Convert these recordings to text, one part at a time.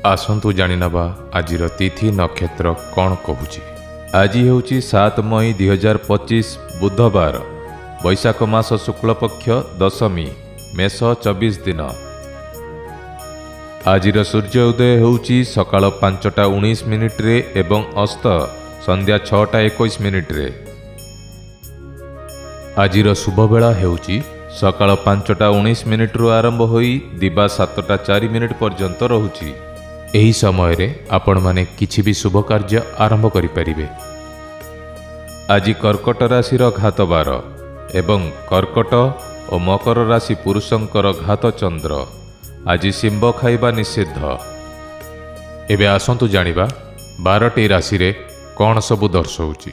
आसंतु जानिनबा आजिर तिथि नक्षत्र कौन कहूची। आज हेउची 7 मई 2025 बुधवार, बैशाख मास शुक्ल पक्ष दशमी, मेष 24 दिन। आजिर सूर्य उदय हेउची सकाळ 5:19 रे एवं अस्त संध्या 6:21 रे। आजिर शुभ बेला हेउची सकाळ 5:19 रु आरंभ होई दिबा 7:04 पर्यंत रहुची। एही समय रे आपण माने किछि भी शुभ कार्य आरंभ करि परिबे। आज कर्कट राशि घात बार एवं कर्कट और मकर राशि पुरुषंकर घात चंद्र। आज शिंब खाइबा निषिद्ध। एबे आसंतु जानिबा 12टी राशि रे कौन सबु दर्शौची।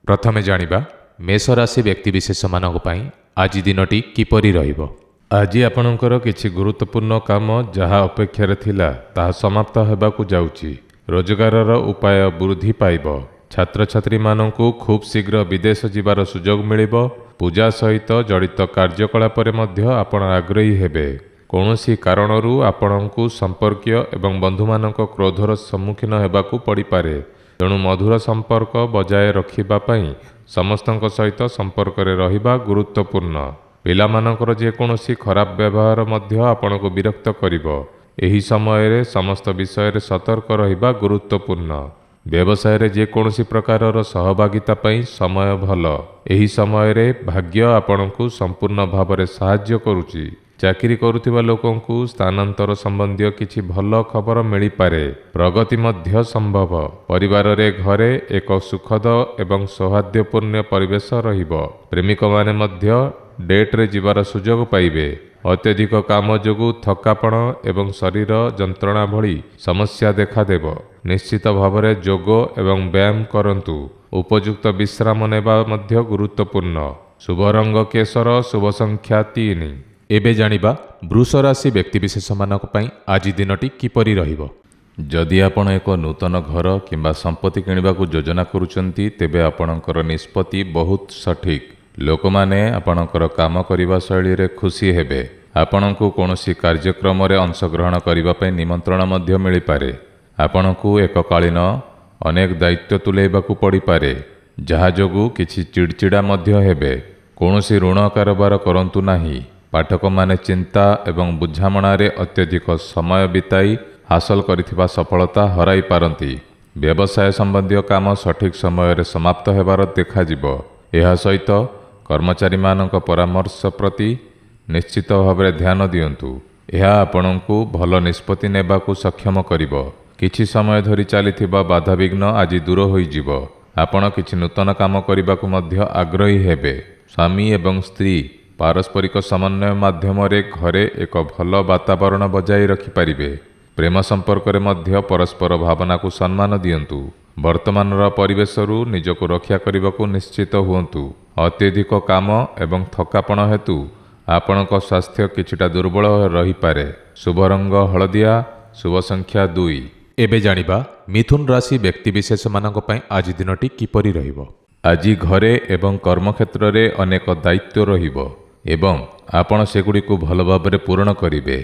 प्रथमे जानिबा मेष राशि व्यक्तिविशेष मानक पई आज दिनटी किपरि रहिबो। आज आपणकर किछि गुरुत्वपूर्ण काम जहाँ अपेक्षार थिला ताहा समाप्त हेबाकू जाउची। रोजगारर उपाय वृद्धि पाइब। छात्र छात्री माननकू खूब शीघ्र विदेश जीवार सुजोग मिलिब। पूजा सहित जड़ित कार्यकलापरे मध्य आपण आग्रही हेबे। कौनसी कारणरू आपणकू संपर्कीय एवं बंधुमानक क्रोधर सम्मुखीन हेबाकू पड़िपारे। तेणु मधुर संपर्क बजाय रखिबा पई समस्तଙ୍କ सहित संपर्करे रहिबा गुरुत्वपूर्ण। पिलामानଙ୍କର जेकोसी खराब व्यवहार मध्य आपणको विरक्त करिबो। एही समयरे समस्त विषय सतर्क रहिबा गुरुत्वपूर्ण। व्यवसाय रे जेकोसी प्रकारर सहभागिता पई समय भल। एही समयरे भाग्य आपणको संपूर्ण भावरे सहाय्य करूची। चाकरी करुथिबा लोकंकू स्थानांतर संबंधी किछि भल खबर मिली पारे। प्रगति मध्य संभव। परिवार रे घरे एक सुखद एवं सौहार्द्यपूर्ण परिवेश रहिबो। प्रेमिक माने मध्य डेट रे जीवार सुजोग पाइबे। अत्यधिक काम जोगु थकापण एवं शरीर जंत्रणा भली समस्या देखा देब। निश्चित भावरे जोग एवं व्यायाम करंतु। उपयुक्त विश्राम नेबा मध्य गुरुत्वपूर्ण। शुभ रंग केसर, शुभ संख्या 3। एबे जानिबा वृष राशि व्यक्तिविशेष मानक पई आज दिनटी किपरि रहिबो। जदि आपण एक नूतन घर किंबा संपत्ति किनिबाकू योजना करूचंती तेबे आपणकर निष्पत्ति बहुत सठिक। लोक माने आपणकर काम करिबा शैली रे खुशी हेबे। आपणकू कोनोसी कार्यक्रम रे अंशग्रहण करिबा पई निमंत्रण मध्य मिली पारे। आपणकू एककालीन अनेक दायित्व तुलेबाकू पड़ी पारे, जहा जोगु किछि चिड़चिड़ा मध्य हेबे। कोनोसी ऋण कारोबार करंतु नाही। पाठक माने चिंता एवं बुझामणा रे अत्यधिक समय बिताई हासिल करिथिबा सफलता हराई पारंती। व्यवसाय संबंधी काम सठिक समय रे समाप्त हेबार देखा जिवो। एहा सहित कर्मचारी मानक परामर्श प्रति निश्चित भाव ध्यान दियंतु। यह आपणकू भल निष्पत्ति नेबाकू सक्षम करिबो। किछि समय धरि चलिथिबा बाधाविघ्न आज दूर होइजिवो। आपण किछि नूतन काम करिबाकू मध्य आग्रही हेबे। स्वामी एवं स्त्री पारस्परिक समन्वय माध्यम रे घरे एक भल वातावरण बजाय रखि पारिबे। प्रेम संपर्क रे मध्य परस्पर भावना को सम्मान दियंतु। वर्तमानर परिवेशरू निजको रक्षा करने निश्चित हुंतु। अत्यधिक काम एवं थकापण हेतु आपणक स्वास्थ्य किछिटा दुर्बल रही पारे। शुभ रंग हलदिया, शुभ संख्या 2। एबे जानिबा मिथुन राशि व्यक्तिविशेष मानक पई आज दिनटी किपरि रहिबो। आज घरे एवं कर्मक्षेत्र रे अनेक दायित्व रहिबो एवं आपण सेगुडी को भल भाबरे पूर्ण करिवे।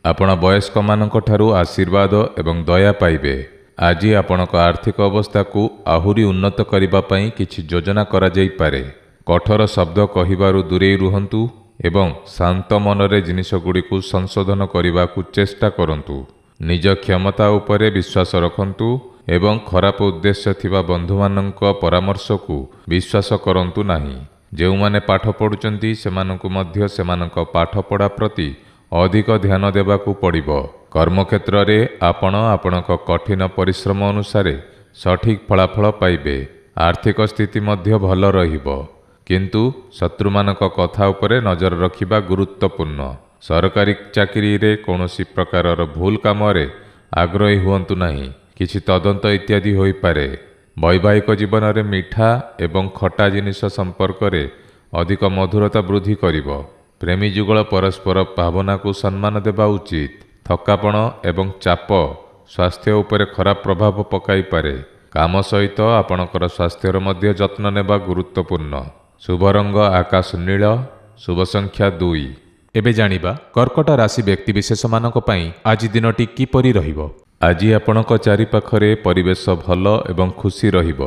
आपण वयस्क मानक ठारू आशीर्वाद एवं दया पाइबे। आज आपणक आर्थिक अवस्था को आहुरी उन्नत करिबा पई किछि योजना करा जाई पारे। कठोर शब्द कहिबारु दूरेई रुहंतु एवं शांत मनरे जिनिस गुडी को संशोधन करिबा को चेष्टा करंतु। निज क्षमता उपरे विश्वास रखंतु एवं खराब उद्देश्य थिबा बंधुमानक परामर्श को विश्वास करंतु नाही। जेउ माने पाठ पढुचंती सेमानकु मध्य सेमानक पाठ पढ़ा प्रति अधिक ध्यान देबाकू पड़िबो। कर्मक्षेत्र रे आपण आपणक कठिन परिश्रम अनुसार सठिक फलाफल पाइबे। आर्थिक स्थिति मध्य भल रहिबो, किंतु शत्रुमानक कथा उपरे नजर रखिबा गुरुत्वपूर्ण। सरकारी चाकरी रे कोनोसी प्रकारर भूल काम रे आग्रही हुंतु नाही। किछि तदंत इत्यादि होई पारे। वैवाहिक जीवन रे मीठा एवं खटा जिनिस संपर्क रे अधिक मधुरता वृद्धि करिबो। प्रेमी जुगल परस्पर भावना को सम्मान देबा उचित। थकापण एवं चाप स्वास्थ्य उपरे खराब प्रभाव पकाई पारे। काम सहित आपणकर स्वास्थ्यर मध्य जत्न नेबा गुरुत्वपूर्ण। शुभ रंग आकाश नील, शुभ संख्या 2। एबे जानिबा कर्कट राशि व्यक्तिविशेष मानक पई आज दिनटी किपरि रहिबो। ଆଜି ଆପଣଙ୍କ ଚାରିପାଖରେ ପରିବେଶ ଭଲ ଏବଂ ଖୁସି ରହିବ।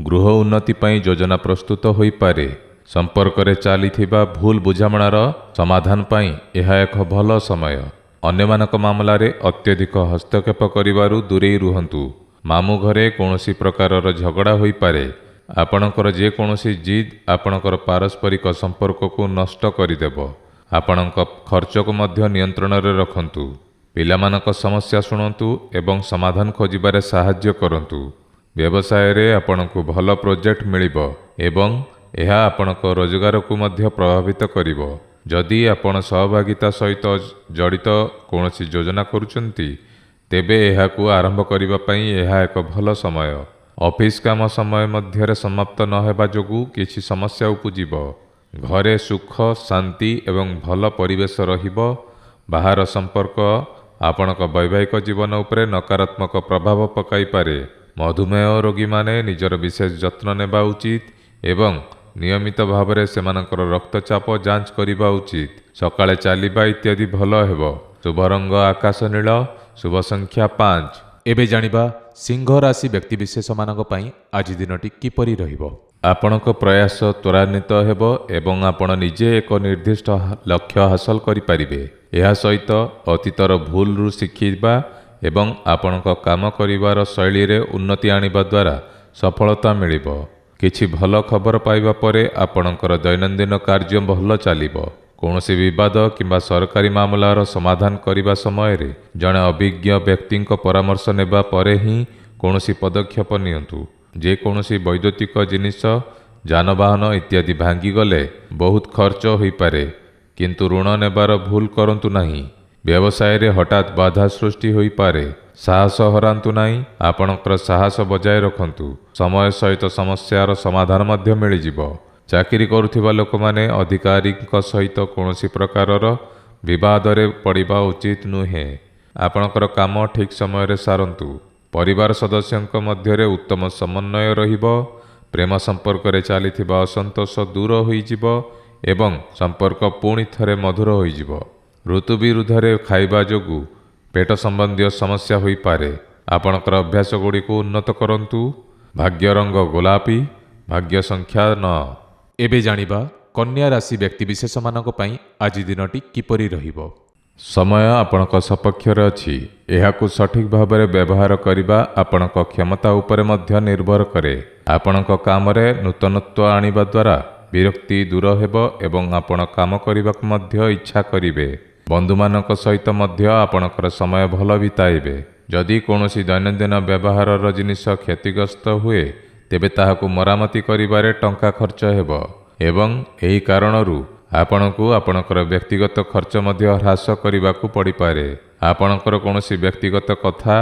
ଗୃହ ଉନ୍ନତି ପାଇଁ ଯୋଜନା ପ୍ରସ୍ତୁତ ହୋଇପାରେ। ସମ୍ପର୍କରେ ଚାଲିଥିବା ଭୁଲ ବୁଝାମଣାର ସମାଧାନ ପାଇଁ ଏହା ଏକ ଭଲ ସମୟ। ଅନ୍ୟମାନଙ୍କ ମାମଲାରେ ଅତ୍ୟଧିକ ହସ୍ତକ୍ଷେପ କରିବାରୁ ଦୂରେଇ ରୁହନ୍ତୁ। ମାମୁଁ ଘରେ କୌଣସି ପ୍ରକାରର ଝଗଡ଼ା ହୋଇପାରେ। ଆପଣଙ୍କର ଯେକୌଣସି ଜିଦ୍ ଆପଣଙ୍କର ପାରସ୍ପରିକ ସମ୍ପର୍କକୁ ନଷ୍ଟ କରିଦେବ। ଆପଣଙ୍କ ଖର୍ଚ୍ଚକୁ ମଧ୍ୟ ନିୟନ୍ତ୍ରଣରେ ରଖନ୍ତୁ। ପିଲାମାନଙ୍କ ସମସ୍ୟା ଶୁଣନ୍ତୁ ଏବଂ ସମାଧାନ ଖୋଜିବାରେ ସାହାଯ୍ୟ କରନ୍ତୁ। ବ୍ୟବସାୟରେ ଆପଣଙ୍କୁ ଭଲ ପ୍ରୋଜେକ୍ଟ ମିଳିବ ଏବଂ ଏହା ଆପଣଙ୍କ ରୋଜଗାରକୁ ମଧ୍ୟ ପ୍ରଭାବିତ କରିବ। ଯଦି ଆପଣ ସହଭାଗିତା ସହିତ ଜଡ଼ିତ କୌଣସି ଯୋଜନା କରୁଛନ୍ତି, ତେବେ ଏହାକୁ ଆରମ୍ଭ କରିବା ପାଇଁ ଏହା ଏକ ଭଲ ସମୟ। ଅଫିସ କାମ ସମୟ ମଧ୍ୟରେ ସମାପ୍ତ ନ ହେବା ଯୋଗୁଁ କିଛି ସମସ୍ୟା ଉପୁଜିବ। ଘରେ ସୁଖ, ଶାନ୍ତି ଏବଂ ଭଲ ପରିବେଶ ରହିବ। ବାହାର ସମ୍ପର୍କ ଆପଣଙ୍କ ବୈବାହିକ ଜୀବନ ଉପରେ ନକାରାତ୍ମକ ପ୍ରଭାବ ପକାଇପାରେ। ମଧୁମେହ ରୋଗୀମାନେ ନିଜର ବିଶେଷ ଯତ୍ନ ନେବା ଉଚିତ ଏବଂ ନିୟମିତ ଭାବରେ ସେମାନଙ୍କର ରକ୍ତଚାପ ଯାଞ୍ଚ କରିବା ଉଚିତ। ସକାଳେ ଚାଲିବା ଇତ୍ୟାଦି ଭଲ ହେବ। ଶୁଭ ରଙ୍ଗ ଆକାଶ ନୀଳ, ଶୁଭ ସଂଖ୍ୟା 5। ଏବେ ଜାଣିବା ସିଂହ ରାଶି ବ୍ୟକ୍ତିବିଶେଷମାନଙ୍କ ପାଇଁ ଆଜି ଦିନଟି କିପରି ରହିବ। ଆପଣଙ୍କ ପ୍ରୟାସ ତ୍ୱରାନ୍ୱିତ ହେବ ଏବଂ ଆପଣ ନିଜେ ଏକ ନିର୍ଦ୍ଦିଷ୍ଟ ଲକ୍ଷ୍ୟ ହାସଲ କରିପାରିବେ। ଏହା ସହିତ ଅତୀତର ଭୁଲରୁ ଶିଖିବା ଏବଂ ଆପଣଙ୍କ କାମ କରିବାର ଶୈଳୀରେ ଉନ୍ନତି ଆଣିବା ଦ୍ୱାରା ସଫଳତା ମିଳିବ। କିଛି ଭଲ ଖବର ପାଇବା ପରେ ଆପଣଙ୍କର ଦୈନନ୍ଦିନ କାର୍ଯ୍ୟ ଭଲ ଚାଲିବ। କୌଣସି ବିବାଦ କିମ୍ବା ସରକାରୀ ମାମଲାର ସମାଧାନ କରିବା ସମୟରେ ଜଣେ ଅଭିଜ୍ଞ ବ୍ୟକ୍ତିଙ୍କ ପରାମର୍ଶ ନେବା ପରେ ହିଁ କୌଣସି ପଦକ୍ଷେପ ନିଅନ୍ତୁ। ଯେକୌଣସି ବୈଦ୍ୟୁତିକ ଜିନିଷ, ଯାନବାହନ ଇତ୍ୟାଦି ଭାଙ୍ଗିଗଲେ ବହୁତ ଖର୍ଚ୍ଚ ହୋଇପାରେ, କିନ୍ତୁ ଋଣ ନେବାର ଭୁଲ କରନ୍ତୁ ନାହିଁ। ବ୍ୟବସାୟରେ ହଠାତ୍ ବାଧା ସୃଷ୍ଟି ହୋଇପାରେ। ସାହସ ହରାନ୍ତୁ ନାହିଁ। ଆପଣଙ୍କର ସାହସ ବଜାୟ ରଖନ୍ତୁ। ସମୟ ସହିତ ସମସ୍ୟାର ସମାଧାନ ମଧ୍ୟ ମିଳିଯିବ। ଚାକିରି କରୁଥିବା ଲୋକମାନେ ଅଧିକାରୀଙ୍କ ସହିତ କୌଣସି ପ୍ରକାରର ବିବାଦରେ ପଡ଼ିବା ଉଚିତ ନୁହେଁ। ଆପଣଙ୍କର କାମ ଠିକ୍ ସମୟରେ ସାରନ୍ତୁ। ପରିବାର ସଦସ୍ୟଙ୍କ ମଧ୍ୟରେ ଉତ୍ତମ ସମନ୍ୱୟ ରହିବ। ପ୍ରେମ ସମ୍ପର୍କରେ ଚାଲିଥିବା ଅସନ୍ତୋଷ ଦୂର ହୋଇଯିବ ଏବଂ ସମ୍ପର୍କ ପୁଣି ଥରେ ମଧୁର ହୋଇଯିବ। ଋତୁ ବିରୁଦ୍ଧରେ ଖାଇବା ଯୋଗୁଁ ପେଟ ସମ୍ବନ୍ଧୀୟ ସମସ୍ୟା ହୋଇପାରେ। ଆପଣଙ୍କର ଅଭ୍ୟାସଗୁଡ଼ିକୁ ଉନ୍ନତ କରନ୍ତୁ। ଭାଗ୍ୟ ରଙ୍ଗ ଗୋଲାପୀ, ଭାଗ୍ୟ ସଂଖ୍ୟା 9। ଏବେ ଜାଣିବା କନ୍ୟା ରାଶି ବ୍ୟକ୍ତିବିଶେଷମାନଙ୍କ ପାଇଁ ଆଜି ଦିନଟି କିପରି ରହିବ। ସମୟ ଆପଣଙ୍କ ସପକ୍ଷରେ ଅଛି। ଏହାକୁ ସଠିକ୍ ଭାବରେ ବ୍ୟବହାର କରିବା ଆପଣଙ୍କ କ୍ଷମତା ଉପରେ ମଧ୍ୟ ନିର୍ଭର କରେ। ଆପଣଙ୍କ କାମରେ ନୂତନତ୍ୱ ଆଣିବା ଦ୍ୱାରା ବିରକ୍ତି ଦୂର ହେବ ଏବଂ ଆପଣ କାମ କରିବାକୁ ମଧ୍ୟ ଇଚ୍ଛା କରିବେ। ବନ୍ଧୁମାନଙ୍କ ସହିତ ମଧ୍ୟ ଆପଣଙ୍କର ସମୟ ଭଲ ବିତାଇବେ। ଯଦି କୌଣସି ଦୈନନ୍ଦିନ ବ୍ୟବହାରର ଜିନିଷ କ୍ଷତିଗ୍ରସ୍ତ ହୁଏ, ତେବେ ତାହାକୁ ମରାମତି କରିବାରେ ଟଙ୍କା ଖର୍ଚ୍ଚ ହେବ ଏବଂ ଏହି କାରଣରୁ ଆପଣଙ୍କୁ ଆପଣଙ୍କର ବ୍ୟକ୍ତିଗତ ଖର୍ଚ୍ଚ ମଧ୍ୟ ହ୍ରାସ କରିବାକୁ ପଡ଼ିପାରେ। ଆପଣଙ୍କର କୌଣସି ବ୍ୟକ୍ତିଗତ କଥା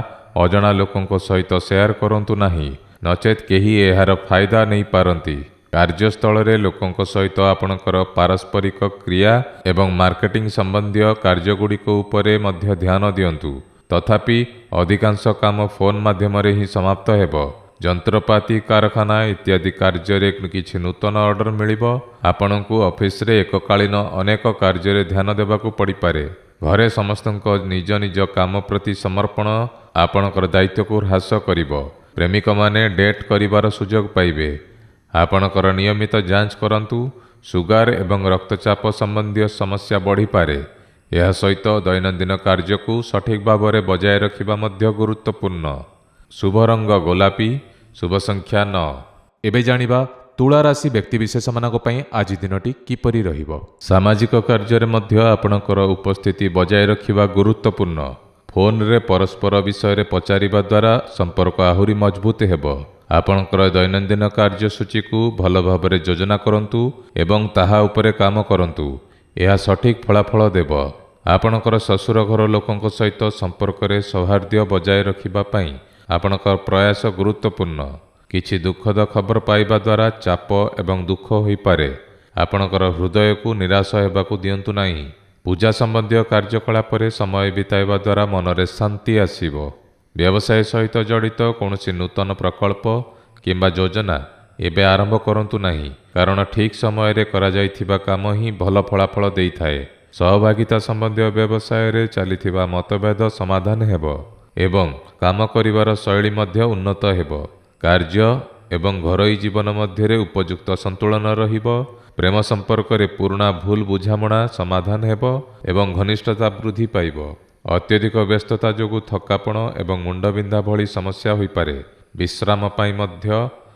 ଅଜଣା ଲୋକଙ୍କ ସହିତ ସେୟାର କରନ୍ତୁ ନାହିଁ, ନଚେତ୍ କେହି ଏହାର ଫାଇଦା ନେଇପାରନ୍ତି। କାର୍ଯ୍ୟସ୍ଥଳରେ ଲୋକଙ୍କ ସହିତ ଆପଣଙ୍କର ପାରସ୍ପରିକ କ୍ରିୟା ଏବଂ ମାର୍କେଟିଂ ସମ୍ବନ୍ଧୀୟ କାର୍ଯ୍ୟଗୁଡ଼ିକ ଉପରେ ମଧ୍ୟ ଧ୍ୟାନ ଦିଅନ୍ତୁ। ତଥାପି ଅଧିକାଂଶ କାମ ଫୋନ୍ ମାଧ୍ୟମରେ ହିଁ ସମାପ୍ତ ହେବ। ଯନ୍ତ୍ରପାତି କାରଖାନା ଇତ୍ୟାଦି କାର୍ଯ୍ୟରେ କିଛି ନୂତନ ଅର୍ଡର ମିଳିବ। ଆପଣଙ୍କୁ ଅଫିସରେ ଏକକାଳୀନ ଅନେକ କାର୍ଯ୍ୟରେ ଧ୍ୟାନ ଦେବାକୁ ପଡ଼ିପାରେ। ଘରେ ସମସ୍ତଙ୍କ ନିଜ ନିଜ କାମ ପ୍ରତି ସମର୍ପଣ ଆପଣଙ୍କର ଦାୟିତ୍ୱକୁ ହ୍ରାସ କରିବ। ପ୍ରେମିକମାନେ ଡେଟ୍ କରିବାର ସୁଯୋଗ ପାଇବେ। ଆପଣଙ୍କର ନିୟମିତ ଯାଞ୍ଚ କରନ୍ତୁ। ସୁଗାର ଏବଂ ରକ୍ତଚାପ ସମ୍ବନ୍ଧୀୟ ସମସ୍ୟା ବଢ଼ିପାରେ। ଏହା ସହିତ ଦୈନନ୍ଦିନ କାର୍ଯ୍ୟକୁ ସଠିକ୍ ଭାବରେ ବଜାୟ ରଖିବା ମଧ୍ୟ ଗୁରୁତ୍ୱପୂର୍ଣ୍ଣ। ଶୁଭ ରଙ୍ଗ ଗୋଲାପୀ, ଶୁଭ ସଂଖ୍ୟା 9। ଏବେ ଜାଣିବା ତୁଳା ରାଶି ବ୍ୟକ୍ତିବିଶେଷମାନଙ୍କ ପାଇଁ ଆଜି ଦିନଟି କିପରି ରହିବ। ସାମାଜିକ କାର୍ଯ୍ୟରେ ମଧ୍ୟ ଆପଣଙ୍କର ଉପସ୍ଥିତି ବଜାୟ ରଖିବା ଗୁରୁତ୍ୱପୂର୍ଣ୍ଣ। ଫୋନରେ ପରସ୍ପର ବିଷୟରେ ପଚାରିବା ଦ୍ୱାରା ସମ୍ପର୍କ ଆହୁରି ମଜବୁତ ହେବ। ଆପଣଙ୍କର ଦୈନନ୍ଦିନ କାର୍ଯ୍ୟସୂଚୀକୁ ଭଲ ଭାବରେ ଯୋଜନା କରନ୍ତୁ ଏବଂ ତାହା ଉପରେ କାମ କରନ୍ତୁ। ଏହା ସଠିକ୍ ଫଳାଫଳ ଦେବ। ଆପଣଙ୍କର ଶ୍ୱଶୁର ଘର ଲୋକଙ୍କ ସହିତ ସମ୍ପର୍କରେ ସୌହାର୍ଦ୍ଦ୍ୟ ବଜାୟ ରଖିବା ପାଇଁ ଆପଣଙ୍କର ପ୍ରୟାସ ଗୁରୁତ୍ୱପୂର୍ଣ୍ଣ। କିଛି ଦୁଃଖଦ ଖବର ପାଇବା ଦ୍ୱାରା ଚାପ ଏବଂ ଦୁଃଖ ହୋଇପାରେ। ଆପଣଙ୍କର ହୃଦୟକୁ ନିରାଶ ହେବାକୁ ଦିଅନ୍ତୁ ନାହିଁ। ପୂଜା ସମ୍ବନ୍ଧୀୟ କାର୍ଯ୍ୟକଳାପରେ ସମୟ ବିତାଇବା ଦ୍ୱାରା ମନରେ ଶାନ୍ତି ଆସିବ। ବ୍ୟବସାୟ ସହିତ ଜଡ଼ିତ କୌଣସି ନୂତନ ପ୍ରକଳ୍ପ କିମ୍ବା ଯୋଜନା ଏବେ ଆରମ୍ଭ କରନ୍ତୁ ନାହିଁ, କାରଣ ଠିକ୍ ସମୟରେ କରାଯାଇଥିବା କାମ ହିଁ ଭଲ ଫଳାଫଳ ଦେଇଥାଏ। ସହଭାଗିତା ସମ୍ବନ୍ଧୀୟ ବ୍ୟବସାୟରେ ଚାଲିଥିବା ମତଭେଦ ସମାଧାନ ହେବ। ଏବଂ କାମ କରିବାର ଶୈଳୀ ମଧ୍ୟ ଉନ୍ନତ ହେବ। କାର୍ଯ୍ୟ ଏବଂ ଘରୋଇ ଜୀବନ ମଧ୍ୟରେ ଉପଯୁକ୍ତ ସନ୍ତୁଳନ ରହିବ। ପ୍ରେମ ସମ୍ପର୍କରେ ପୁରୁଣା ଭୁଲ ବୁଝାମଣା ସମାଧାନ ହେବ ଏବଂ ଘନିଷ୍ଠତା ବୃଦ୍ଧି ପାଇବ। ଅତ୍ୟଧିକ ବ୍ୟସ୍ତତା ଯୋଗୁଁ ଥକାପଣ ଏବଂ ମୁଣ୍ଡବିନ୍ଧା ଭଳି ସମସ୍ୟା ହୋଇପାରେ। ବିଶ୍ରାମ ପାଇଁ ମଧ୍ୟ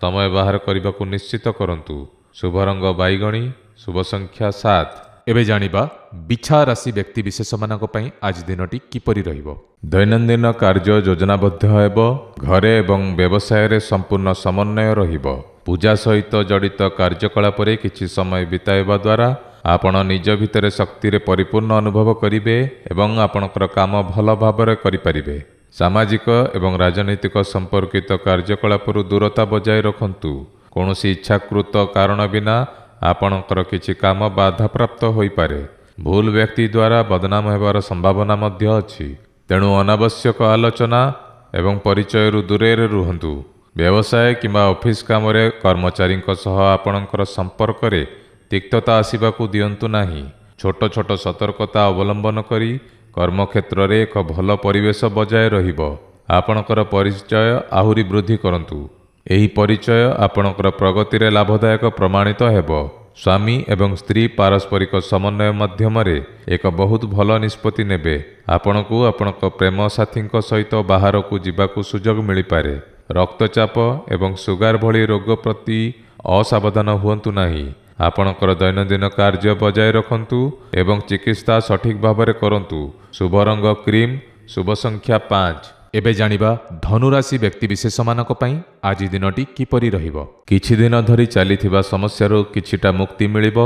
ସମୟ ବାହାର କରିବାକୁ ନିଶ୍ଚିତ କରନ୍ତୁ। ଶୁଭ ରଙ୍ଗ ବାଇଗଣୀ, ଶୁଭ ସଂଖ୍ୟା 7। ଏବେ ଜାଣିବା ବିଛା ରାଶି ବ୍ୟକ୍ତିବିଶେଷମାନଙ୍କ ପାଇଁ ଆଜି ଦିନଟି କିପରି ରହିବ। ଦୈନନ୍ଦିନ କାର୍ଯ୍ୟ ଯୋଜନାବଦ୍ଧ ହେବ। ଘରେ ଏବଂ ବ୍ୟବସାୟରେ ସମ୍ପୂର୍ଣ୍ଣ ସମନ୍ୱୟ ରହିବ। ପୂଜା ସହିତ ଜଡ଼ିତ କାର୍ଯ୍ୟକଳାପରେ କିଛି ସମୟ ବିତାଇବା ଦ୍ୱାରା ଆପଣ ନିଜ ଭିତରେ ଶକ୍ତିରେ ପରିପୂର୍ଣ୍ଣ ଅନୁଭବ କରିବେ ଏବଂ ଆପଣଙ୍କର କାମ ଭଲ ଭାବରେ କରିପାରିବେ। ସାମାଜିକ ଏବଂ ରାଜନୈତିକ ସମ୍ପର୍କିତ କାର୍ଯ୍ୟକଳାପରୁ ଦୂରତା ବଜାୟ ରଖନ୍ତୁ। କୌଣସି ଇଚ୍ଛାକୃତ କାରଣ ବିନା ଆପଣଙ୍କର କିଛି କାମ ବାଧାପ୍ରାପ୍ତ ହୋଇପାରେ। ଭୁଲ ବ୍ୟକ୍ତି ଦ୍ୱାରା ବଦନାମ ହେବାର ସମ୍ଭାବନା ମଧ୍ୟ ଅଛି। ତେଣୁ ଅନାବଶ୍ୟକ ଆଲୋଚନା ଏବଂ ପରିଚୟରୁ ଦୂରରେ ରୁହନ୍ତୁ। ବ୍ୟବସାୟ କିମ୍ବା ଅଫିସ କାମରେ କର୍ମଚାରୀଙ୍କ ସହ ଆପଣଙ୍କର ସମ୍ପର୍କରେ ତିକ୍ତତା ଆସିବାକୁ ଦିଅନ୍ତୁ ନାହିଁ। ଛୋଟ ଛୋଟ ସତର୍କତା ଅବଲମ୍ବନ କରି କର୍ମକ୍ଷେତ୍ରରେ ଏକ ଭଲ ପରିବେଶ ବଜାୟ ରହିବ। ଆପଣଙ୍କର ପରିଚୟ ଆହୁରି ବୃଦ୍ଧି କରନ୍ତୁ। ଏହି ପରିଚୟ ଆପଣଙ୍କର ପ୍ରଗତିରେ ଲାଭଦାୟକ ପ୍ରମାଣିତ ହେବ। ସ୍ୱାମୀ ଏବଂ ସ୍ତ୍ରୀ ପାରସ୍ପରିକ ସମନ୍ୱୟ ମାଧ୍ୟମରେ ଏକ ବହୁତ ଭଲ ନିଷ୍ପତ୍ତି ନେବେ। ଆପଣଙ୍କୁ ଆପଣଙ୍କ ପ୍ରେମ ସାଥୀଙ୍କ ସହିତ ବାହାରକୁ ଯିବାକୁ ସୁଯୋଗ ମିଳିପାରେ। ରକ୍ତଚାପ ଏବଂ ସୁଗାର ଭଳି ରୋଗ ପ୍ରତି ଅସାବଧାନ ହୁଅନ୍ତୁ ନାହିଁ। ଆପଣଙ୍କର ଦୈନନ୍ଦିନ କାର୍ଯ୍ୟ ବଜାୟ ରଖନ୍ତୁ ଏବଂ ଚିକିତ୍ସା ସଠିକ ଭାବରେ କରନ୍ତୁ। ଶୁଭ ରଙ୍ଗ କ୍ରିମ୍, ଶୁଭ ସଂଖ୍ୟା 5। ଏବେ ଜାଣିବା ଧନୁରାଶି ବ୍ୟକ୍ତିବିଶେଷମାନଙ୍କ ପାଇଁ ଆଜି ଦିନଟି କିପରି ରହିବ। କିଛି ଦିନ ଧରି ଚାଲିଥିବା ସମସ୍ୟାରୁ କିଛିଟା ମୁକ୍ତି ମିଳିବ।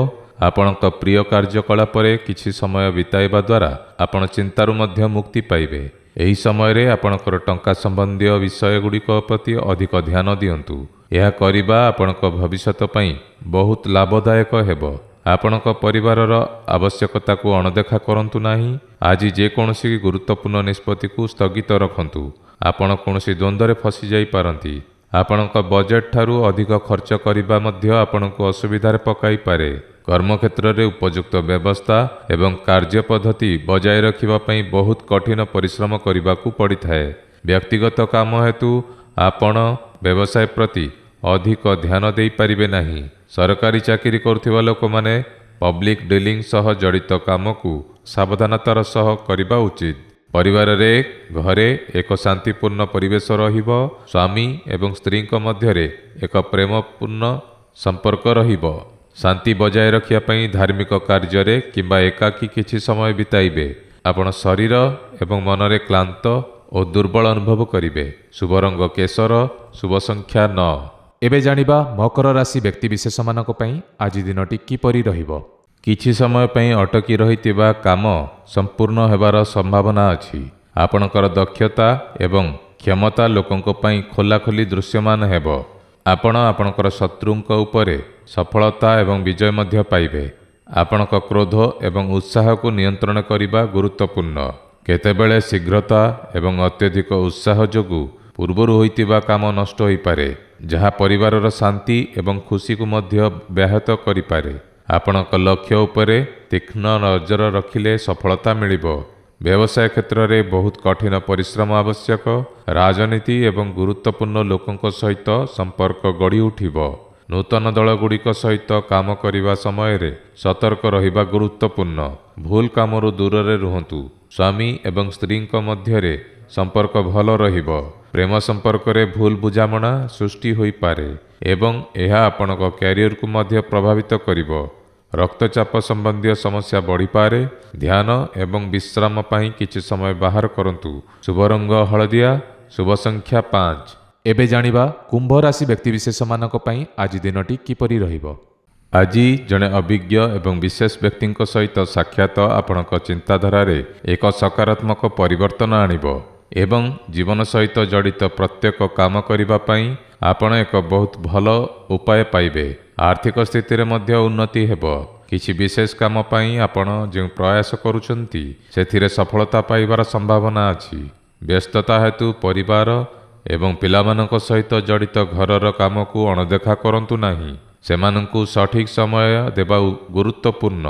ଆପଣଙ୍କ ପ୍ରିୟ କାର୍ଯ୍ୟକଳାପରେ କିଛି ସମୟ ବିତାଇବା ଦ୍ୱାରା ଆପଣ ଚିନ୍ତାରୁ ମଧ୍ୟ ମୁକ୍ତି ପାଇବେ। ଏହି ସମୟରେ ଆପଣଙ୍କର ଟଙ୍କା ସମ୍ବନ୍ଧୀୟ ବିଷୟଗୁଡ଼ିକ ପ୍ରତି ଅଧିକ ଧ୍ୟାନ ଦିଅନ୍ତୁ। ଏହା କରିବା ଆପଣଙ୍କ ଭବିଷ୍ୟତ ପାଇଁ ବହୁତ ଲାଭଦାୟକ ହେବ। ଆପଣଙ୍କ ପରିବାରର ଆବଶ୍ୟକତାକୁ ଅଣଦେଖା କରନ୍ତୁ ନାହିଁ। ଆଜି ଯେକୌଣସି ଗୁରୁତ୍ୱପୂର୍ଣ୍ଣ ନିଷ୍ପତ୍ତିକୁ ସ୍ଥଗିତ ରଖନ୍ତୁ। ଆପଣ କୌଣସି ଦ୍ୱନ୍ଦ୍ୱରେ ଫସିଯାଇପାରନ୍ତି। ଆପଣଙ୍କ ବଜେଟ୍ ଠାରୁ ଅଧିକ ଖର୍ଚ୍ଚ କରିବା ମଧ୍ୟ ଆପଣଙ୍କୁ ଅସୁବିଧାରେ ପକାଇପାରେ। କର୍ମକ୍ଷେତ୍ରରେ ଉପଯୁକ୍ତ ବ୍ୟବସ୍ଥା ଏବଂ କାର୍ଯ୍ୟ ପଦ୍ଧତି ବଜାୟ ରଖିବା ପାଇଁ ବହୁତ କଠିନ ପରିଶ୍ରମ କରିବାକୁ ପଡ଼ିଥାଏ। ବ୍ୟକ୍ତିଗତ କାମ ହେତୁ ଆପଣ ବ୍ୟବସାୟ ପ୍ରତି ଅଧିକ ଧ୍ୟାନ ଦେଇପାରିବେ ନାହିଁ। ସରକାରୀ ଚାକିରି କରୁଥିବା ଲୋକମାନେ ପବ୍ଲିକ୍ ଡିଲିଂ ସହ ଜଡ଼ିତ କାମକୁ ସାବଧାନତାର ସହ କରିବା ଉଚିତ। ପରିବାରରେ ଘରେ ଏକ ଶାନ୍ତିପୂର୍ଣ୍ଣ ପରିବେଶ ରହିବ। ସ୍ୱାମୀ ଏବଂ ସ୍ତ୍ରୀଙ୍କ ମଧ୍ୟରେ ଏକ ପ୍ରେମପୂର୍ଣ୍ଣ ସମ୍ପର୍କ ରହିବ। ଶାନ୍ତି ବଜାୟ ରଖିବା ପାଇଁ ଧାର୍ମିକ କାର୍ଯ୍ୟରେ କିମ୍ବା ଏକାକୀ କିଛି ସମୟ ବିତାଇବେ। ଆପଣ ଶରୀର ଏବଂ ମନରେ କ୍ଳାନ୍ତ ଓ ଦୁର୍ବଳ ଅନୁଭବ କରିବେ। ଶୁଭ ରଙ୍ଗ କେଶର, ଶୁଭ ସଂଖ୍ୟା 9। ଏବେ ଜାଣିବା ମକର ରାଶି ବ୍ୟକ୍ତିବିଶେଷମାନଙ୍କ ପାଇଁ ଆଜି ଦିନଟି କିପରି ରହିବ। କିଛି ସମୟ ପାଇଁ ଅଟକି ରହିଥିବା କାମ ସମ୍ପୂର୍ଣ୍ଣ ହେବାର ସମ୍ଭାବନା ଅଛି। ଆପଣଙ୍କର ଦକ୍ଷତା ଏବଂ କ୍ଷମତା ଲୋକଙ୍କ ପାଇଁ ଖୋଲାଖୋଲି ଦୃଶ୍ୟମାନ ହେବ। ଆପଣ ଆପଣଙ୍କର ଶତ୍ରୁଙ୍କ ଉପରେ ସଫଳତା ଏବଂ ବିଜୟ ମଧ୍ୟ ପାଇବେ। ଆପଣଙ୍କ କ୍ରୋଧ ଏବଂ ଉତ୍ସାହକୁ ନିୟନ୍ତ୍ରଣ କରିବା ଗୁରୁତ୍ୱପୂର୍ଣ୍ଣ। କେତେବେଳେ ଶୀଘ୍ରତା ଏବଂ ଅତ୍ୟଧିକ ଉତ୍ସାହ ଯୋଗୁଁ ପୂର୍ବରୁ ହୋଇଥିବା କାମ ନଷ୍ଟ ହୋଇପାରେ, ଯାହା ପରିବାରର ଶାନ୍ତି ଏବଂ ଖୁସିକୁ ମଧ୍ୟ ବ୍ୟାହତ କରିପାରେ। ଆପଣଙ୍କ ଲକ୍ଷ୍ୟ ଉପରେ ତୀକ୍ଷ୍ଣ ନଜର ରଖିଲେ ସଫଳତା ମିଳିବ। ବ୍ୟବସାୟ କ୍ଷେତ୍ରରେ ବହୁତ କଠିନ ପରିଶ୍ରମ ଆବଶ୍ୟକ। ରାଜନୀତି ଏବଂ ଗୁରୁତ୍ୱପୂର୍ଣ୍ଣ ଲୋକଙ୍କ ସହିତ ସମ୍ପର୍କ ଗଢ଼ି ଉଠିବ। ନୂତନ ଦଳଗୁଡ଼ିକ ସହିତ କାମ କରିବା ସମୟରେ ସତର୍କ ରହିବା ଗୁରୁତ୍ୱପୂର୍ଣ୍ଣ। ଭୁଲ କାମରୁ ଦୂରରେ ରୁହନ୍ତୁ। ସ୍ୱାମୀ ଏବଂ ସ୍ତ୍ରୀଙ୍କ ମଧ୍ୟରେ ସମ୍ପର୍କ ଭଲ ରହିବ। ପ୍ରେମ ସମ୍ପର୍କରେ ଭୁଲ ବୁଝାମଣା ସୃଷ୍ଟି ହୋଇପାରେ ଏବଂ ଏହା ଆପଣଙ୍କ କ୍ୟାରିୟରକୁ ମଧ୍ୟ ପ୍ରଭାବିତ କରିବ। ରକ୍ତଚାପ ସମ୍ବନ୍ଧୀୟ ସମସ୍ୟା ବଢ଼ିପାରେ। ଧ୍ୟାନ ଏବଂ ବିଶ୍ରାମ ପାଇଁ କିଛି ସମୟ ବାହାର କରନ୍ତୁ। ଶୁଭ ରଙ୍ଗ ହଳଦିଆ, ଶୁଭ ସଂଖ୍ୟା 5। ଏବେ ଜାଣିବା କୁମ୍ଭ ରାଶି ବ୍ୟକ୍ତିବିଶେଷମାନଙ୍କ ପାଇଁ ଆଜି ଦିନଟି କିପରି ରହିବ। ଆଜି ଜଣେ ଅଭିଜ୍ଞ ଏବଂ ବିଶେଷ ବ୍ୟକ୍ତିଙ୍କ ସହିତ ସାକ୍ଷାତ ଆପଣଙ୍କ ଚିନ୍ତାଧାରାରେ ଏକ ସକାରାତ୍ମକ ପରିବର୍ତ୍ତନ ଆଣିବ ଏବଂ ଜୀବନ ସହିତ ଜଡ଼ିତ ପ୍ରତ୍ୟେକ କାମ କରିବା ପାଇଁ ଆପଣ ଏକ ବହୁତ ଭଲ ଉପାୟ ପାଇବେ। ଆର୍ଥିକ ସ୍ଥିତିରେ ମଧ୍ୟ ଉନ୍ନତି ହେବ। କିଛି ବିଶେଷ କାମ ପାଇଁ ଆପଣ ଯେଉଁ ପ୍ରୟାସ କରୁଛନ୍ତି ସେଥିରେ ସଫଳତା ପାଇବାର ସମ୍ଭାବନା ଅଛି। ବ୍ୟସ୍ତତା ହେତୁ ପରିବାର ଏବଂ ପିଲାମାନଙ୍କ ସହିତ ଜଡ଼ିତ ଘରର କାମକୁ ଅଣଦେଖା କରନ୍ତୁ ନାହିଁ। ସେମାନଙ୍କୁ ସଠିକ ସମୟ ଦେବା ଗୁରୁତ୍ୱପୂର୍ଣ୍ଣ।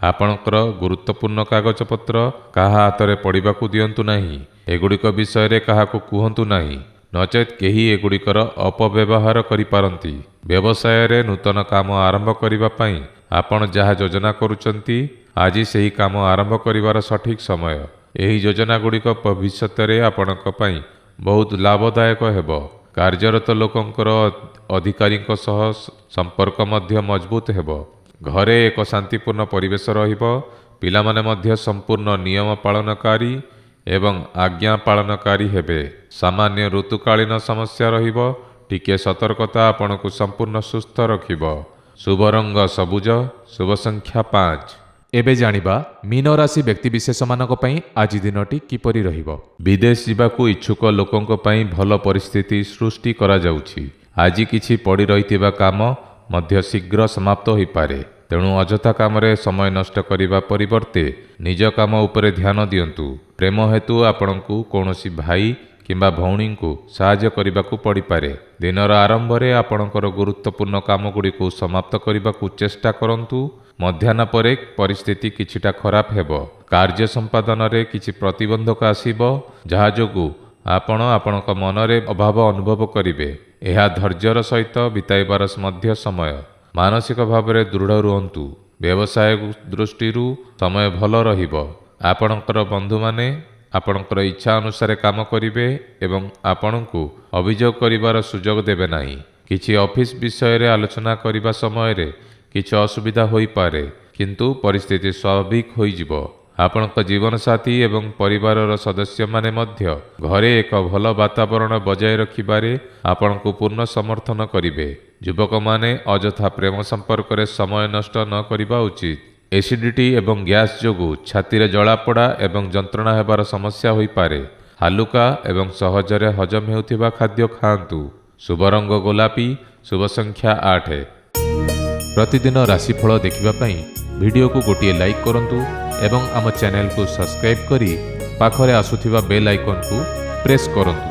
ଆପଣଙ୍କର ଗୁରୁତ୍ୱପୂର୍ଣ୍ଣ କାଗଜପତ୍ର କାହା ହାତରେ ପଡ଼ିବାକୁ ଦିଅନ୍ତୁ ନାହିଁ। ଏଗୁଡ଼ିକ ବିଷୟରେ କାହାକୁ କୁହନ୍ତୁ ନାହିଁ, ନଚେତ୍ କେହି ଏଗୁଡ଼ିକର ଅପବ୍ୟବହାର କରିପାରନ୍ତି। ବ୍ୟବସାୟରେ ନୂତନ କାମ ଆରମ୍ଭ କରିବା ପାଇଁ ଆପଣ ଯାହା ଯୋଜନା କରୁଛନ୍ତି, ଆଜି ସେହି କାମ ଆରମ୍ଭ କରିବାର ସଠିକ୍ ସମୟ। ଏହି ଯୋଜନାଗୁଡ଼ିକ ଭବିଷ୍ୟତରେ ଆପଣଙ୍କ ପାଇଁ ବହୁତ ଲାଭଦାୟକ ହେବ। କାର୍ଯ୍ୟରତ ଲୋକଙ୍କର ଅଧିକାରୀଙ୍କ ସହ ସମ୍ପର୍କ ମଧ୍ୟ ମଜବୁତ ହେବ। ଘରେ ଏକ ଶାନ୍ତିପୂର୍ଣ୍ଣ ପରିବେଶ ରହିବ। ପିଲାମାନେ ମଧ୍ୟ ସମ୍ପୂର୍ଣ୍ଣ ନିୟମ ପାଳନକାରୀ ଏବଂ ଆଜ୍ଞା ପାଳନକାରୀ ହେବେ। ସାମାନ୍ୟ ଋତୁକାଳୀନ ସମସ୍ୟା ରହିବ। ଟିକିଏ ସତର୍କତା ଆପଣଙ୍କୁ ସମ୍ପୂର୍ଣ୍ଣ ସୁସ୍ଥ ରଖିବ। ଶୁଭ ରଙ୍ଗ ସବୁଜ, ଶୁଭ ସଂଖ୍ୟା 5। ଏବେ ଜାଣିବା ମୀନ ରାଶି ବ୍ୟକ୍ତିବିଶେଷମାନଙ୍କ ପାଇଁ ଆଜି ଦିନଟି କିପରି ରହିବ। ବିଦେଶ ଯିବାକୁ ଇଚ୍ଛୁକ ଲୋକଙ୍କ ପାଇଁ ଭଲ ପରିସ୍ଥିତି ସୃଷ୍ଟି କରାଯାଉଛି। ଆଜି କିଛି ପଡ଼ି ରହିଥିବା କାମ ମଧ୍ୟ ଶୀଘ୍ର ସମାପ୍ତ ହୋଇପାରେ। ତେଣୁ ଅଯଥା କାମରେ ସମୟ ନଷ୍ଟ କରିବା ପରିବର୍ତ୍ତେ ନିଜ କାମ ଉପରେ ଧ୍ୟାନ ଦିଅନ୍ତୁ। ପ୍ରେମ ହେତୁ ଆପଣଙ୍କୁ କୌଣସି ଭାଇ କିମ୍ବା ଭଉଣୀଙ୍କୁ ସାହାଯ୍ୟ କରିବାକୁ ପଡ଼ିପାରେ। ଦିନର ଆରମ୍ଭରେ ଆପଣଙ୍କର ଗୁରୁତ୍ୱପୂର୍ଣ୍ଣ କାମଗୁଡ଼ିକୁ ସମାପ୍ତ କରିବାକୁ ଚେଷ୍ଟା କରନ୍ତୁ। ମଧ୍ୟାହ୍ନ ପରେ ପରିସ୍ଥିତି କିଛିଟା ଖରାପ ହେବ। କାର୍ଯ୍ୟ ସମ୍ପାଦନରେ କିଛି ପ୍ରତିବନ୍ଧକ ଆସିବ, ଯାହା ଯୋଗୁଁ ଆପଣ ଆପଣଙ୍କ ମନରେ ଅଭାବ ଅନୁଭବ କରିବେ। ଏହା ଧୈର୍ଯ୍ୟର ସହିତ ବିତାଇବାର ମଧ୍ୟ ସମୟ। ମାନସିକ ଭାବରେ ଦୃଢ଼ ରୁହନ୍ତୁ। ବ୍ୟବସାୟ ଦୃଷ୍ଟିରୁ ସମୟ ଭଲ ରହିବ। ଆପଣଙ୍କର ବନ୍ଧୁମାନେ ଆପଣଙ୍କର ଇଚ୍ଛା ଅନୁସାରେ କାମ କରିବେ ଏବଂ ଆପଣଙ୍କୁ ଅଭିଯୋଗ କରିବାର ସୁଯୋଗ ଦେବେ ନାହିଁ। କିଛି ଅଫିସ ବିଷୟରେ ଆଲୋଚନା କରିବା ସମୟରେ କିଛି ଅସୁବିଧା ହୋଇପାରେ, କିନ୍ତୁ ପରିସ୍ଥିତି ସ୍ୱାଭାବିକ ହୋଇଯିବ। ଆପଣଙ୍କ ଜୀବନସାଥୀ ଏବଂ ପରିବାରର ସଦସ୍ୟମାନେ ମଧ୍ୟ ଘରେ ଏକ ଭଲ ବାତାବରଣ ବଜାୟ ରଖିବାରେ ଆପଣଙ୍କୁ ପୂର୍ଣ୍ଣ ସମର୍ଥନ କରିବେ। ଯୁବକମାନେ ଅଯଥା ପ୍ରେମ ସମ୍ପର୍କରେ ସମୟ ନଷ୍ଟ ନ କରିବା ଉଚିତ। ଏସିଡିଟି ଏବଂ ଗ୍ୟାସ୍ ଯୋଗୁଁ ଛାତିରେ ଜଳାପୋଡ଼ା ଏବଂ ଯନ୍ତ୍ରଣା ହେବାର ସମସ୍ୟା ହୋଇପାରେ। ହାଲୁକା ଏବଂ ସହଜରେ ହଜମ ହେଉଥିବା ଖାଦ୍ୟ ଖାଆନ୍ତୁ। ଶୁଭ ରଙ୍ଗ ଗୋଲାପୀ, ଶୁଭ ସଂଖ୍ୟା 8। ପ୍ରତିଦିନ ରାଶିଫଳ ଦେଖିବା ପାଇଁ ଭିଡ଼ିଓକୁ ଗୋଟିଏ ଲାଇକ୍ କରନ୍ତୁ ଏବଂ ଆମ ଚ୍ୟାନେଲକୁ ସବସ୍କ୍ରାଇବ୍ କରି ପାଖରେ ଆସୁଥିବା ବେଲ୍ ଆଇକନ୍କୁ ପ୍ରେସ୍ କରନ୍ତୁ।